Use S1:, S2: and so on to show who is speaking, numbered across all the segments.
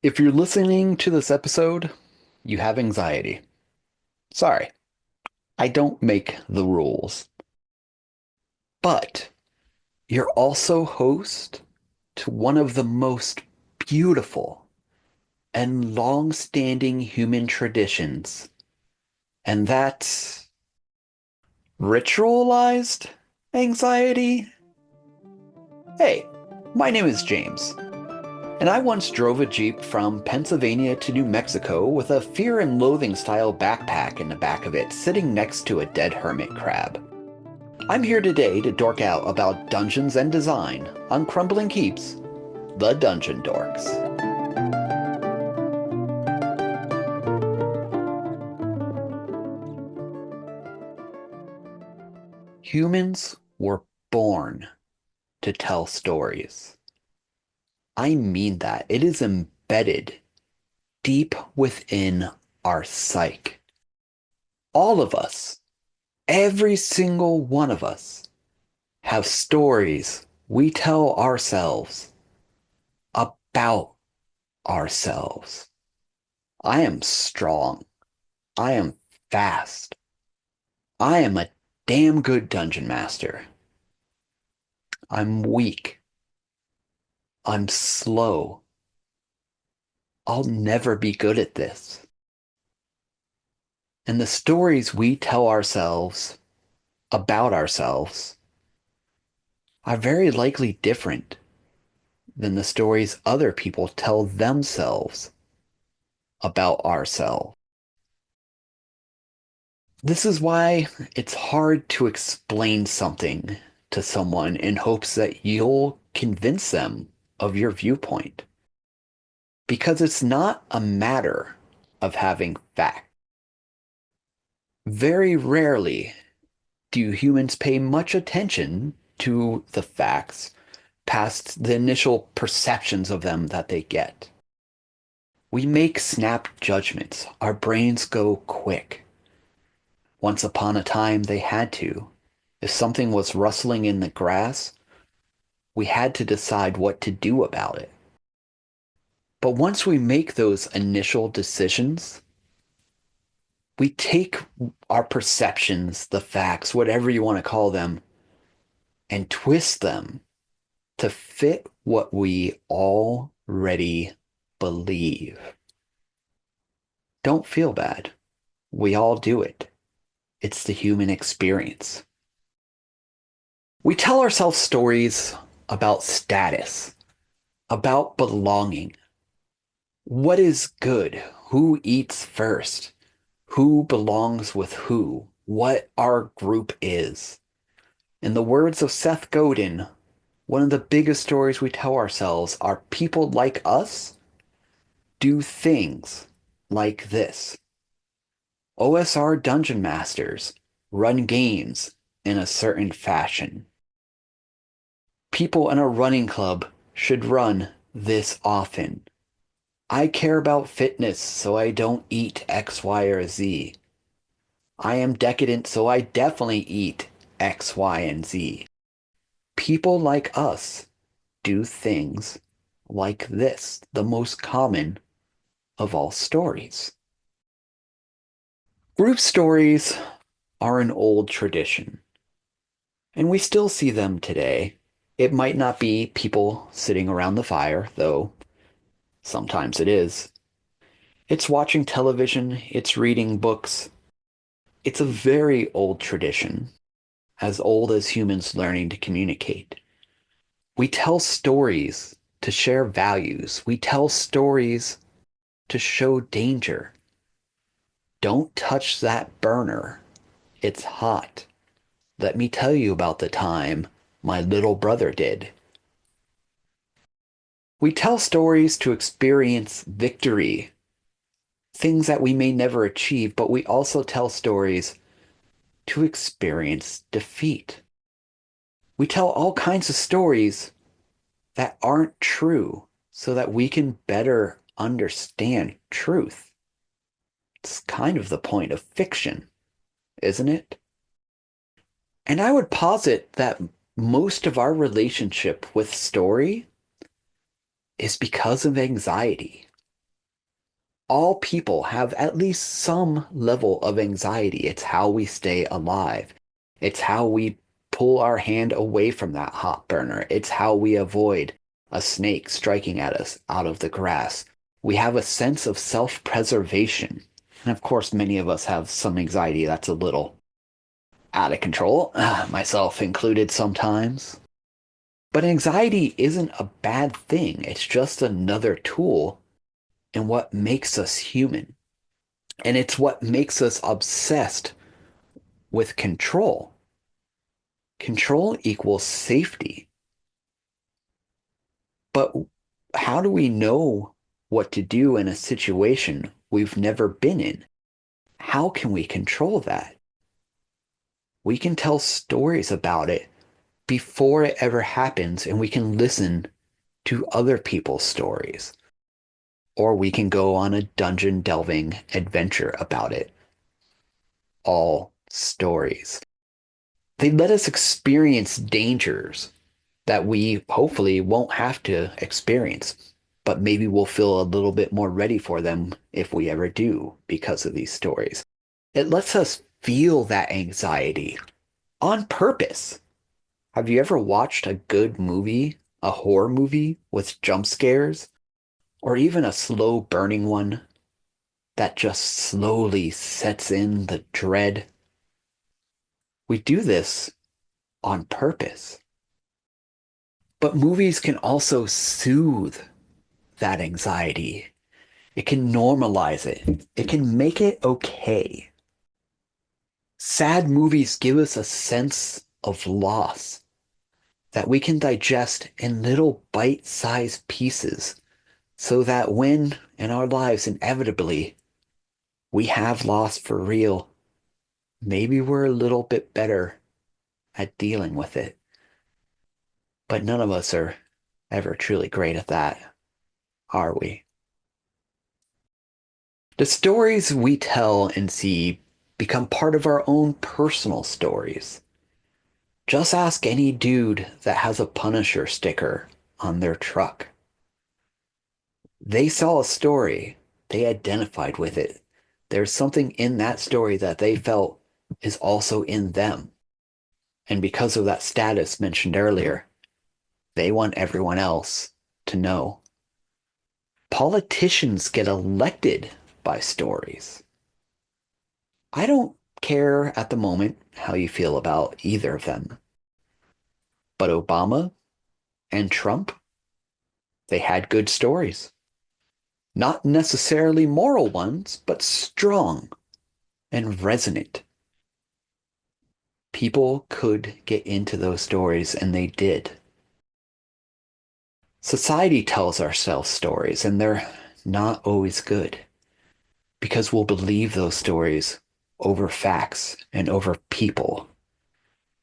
S1: If you're listening to this episode, you have anxiety. Sorry, I don't make the rules. But you're also host to one of the most beautiful and long-standing human traditions, and that's ritualized anxiety. Hey, my name is James, and I once drove a Jeep from Pennsylvania to New Mexico with a fear and loathing style backpack in the back of it sitting next to a dead hermit crab. I'm here today to dork out about dungeons and design on Crumbling Keeps, the Dungeon Dorks. Humans were born to tell stories. I mean that. It is embedded deep within our psyche. All of us, every single one of us, have stories we tell ourselves about ourselves. I am strong. I am fast. I am a damn good dungeon master. I'm weak. I'm slow. I'll never be good at this. And the stories we tell ourselves about ourselves are very likely different than the stories other people tell themselves about ourselves. This is why it's hard to explain something to someone in hopes that you'll convince them of your viewpoint. Because it's not a matter of having facts. Very rarely do humans pay much attention to the facts past the initial perceptions of them that they get. We make snap judgments. Our brains go quick. Once upon a time, they had to. If something was rustling in the grass, we had to decide what to do about it. But once we make those initial decisions, we take our perceptions, the facts, whatever you want to call them, and twist them to fit what we already believe. Don't feel bad. We all do it. It's the human experience. We tell ourselves stories about status, about belonging. What is good? Who eats first? Who belongs with who? What our group is. In the words of Seth Godin, one of the biggest stories we tell ourselves are people like us do things like this. OSR dungeon masters run games in a certain fashion. People in a running club should run this often. I care about fitness, so I don't eat X, Y, or Z. I am decadent, so I definitely eat X, Y, and Z. People like us do things like this, the most common of all stories. Group stories are an old tradition, and we still see them today. It might not be people sitting around the fire, though sometimes it is. It's watching television, it's reading books. It's a very old tradition, as old as humans learning to communicate. We tell stories to share values. We tell stories to show danger. Don't touch that burner. It's hot. Let me tell you about the time my little brother did. We tell stories to experience victory, things that we may never achieve, but we also tell stories to experience defeat. We tell all kinds of stories that aren't true so that we can better understand truth. It's kind of the point of fiction, isn't it? And I would posit that most of our relationship with story is because of anxiety. All people have at least some level of anxiety. It's how we stay alive. It's how we pull our hand away from that hot burner. It's how we avoid a snake striking at us out of the grass. We have a sense of self-preservation. And of course, many of us have some anxiety that's a little out of control, myself included sometimes. But anxiety isn't a bad thing. It's just another tool in what makes us human. And it's what makes us obsessed with control. Control equals safety. But how do we know what to do in a situation we've never been in? How can we control that? We can tell stories about it before it ever happens, and we can listen to other people's stories. Or we can go on a dungeon delving adventure about it. All stories. They let us experience dangers that we hopefully won't have to experience, but maybe we'll feel a little bit more ready for them if we ever do because of these stories. It lets us feel that anxiety on purpose. Have you ever watched a good movie, a horror movie with jump scares, or even a slow burning one that just slowly sets in the dread? We do this on purpose. But movies can also soothe that anxiety. It can normalize it. It can make it okay. Sad movies give us a sense of loss that we can digest in little bite-sized pieces so that when in our lives inevitably we have loss for real, maybe we're a little bit better at dealing with it. But none of us are ever truly great at that, are we? The stories we tell and see become part of our own personal stories. Just ask any dude that has a Punisher sticker on their truck. They saw a story, they identified with it. There's something in that story that they felt is also in them. And because of that status mentioned earlier, they want everyone else to know. Politicians get elected by stories. I don't care at the moment how you feel about either of them. But Obama and Trump, they had good stories. Not necessarily moral ones, but strong and resonant. People could get into those stories, and they did. Society tells ourselves stories, and they're not always good because we'll believe those stories over facts and over people.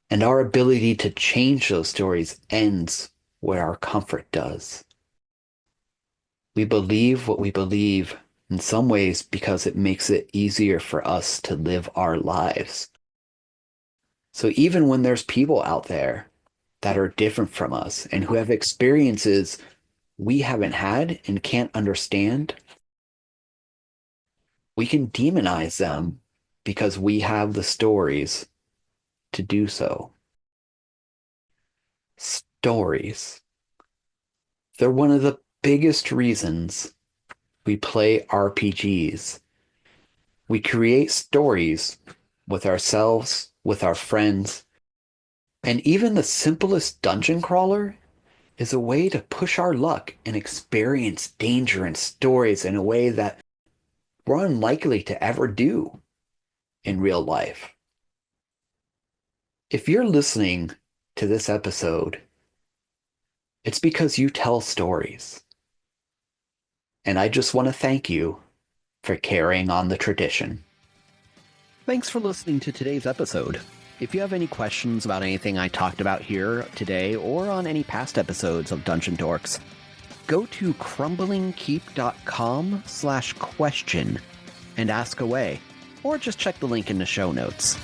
S1: And our ability to change those stories ends where our comfort does. We believe what we believe in some ways because it makes it easier for us to live our lives. So even when there's people out there that are different from us and who have experiences we haven't had and can't understand, we can demonize them because we have the stories to do so. Stories. They're one of the biggest reasons we play RPGs. We create stories with ourselves, with our friends, and even the simplest dungeon crawler is a way to push our luck and experience danger and stories in a way that we're unlikely to ever do in real life. If you're listening to this episode, it's because you tell stories. And I just want to thank you for carrying on the tradition. Thanks for listening to today's episode. If you have any questions about anything I talked about here today or on any past episodes of Dungeon Dorks, go to crumblingkeep.com/question and ask away, or just check the link in the show notes.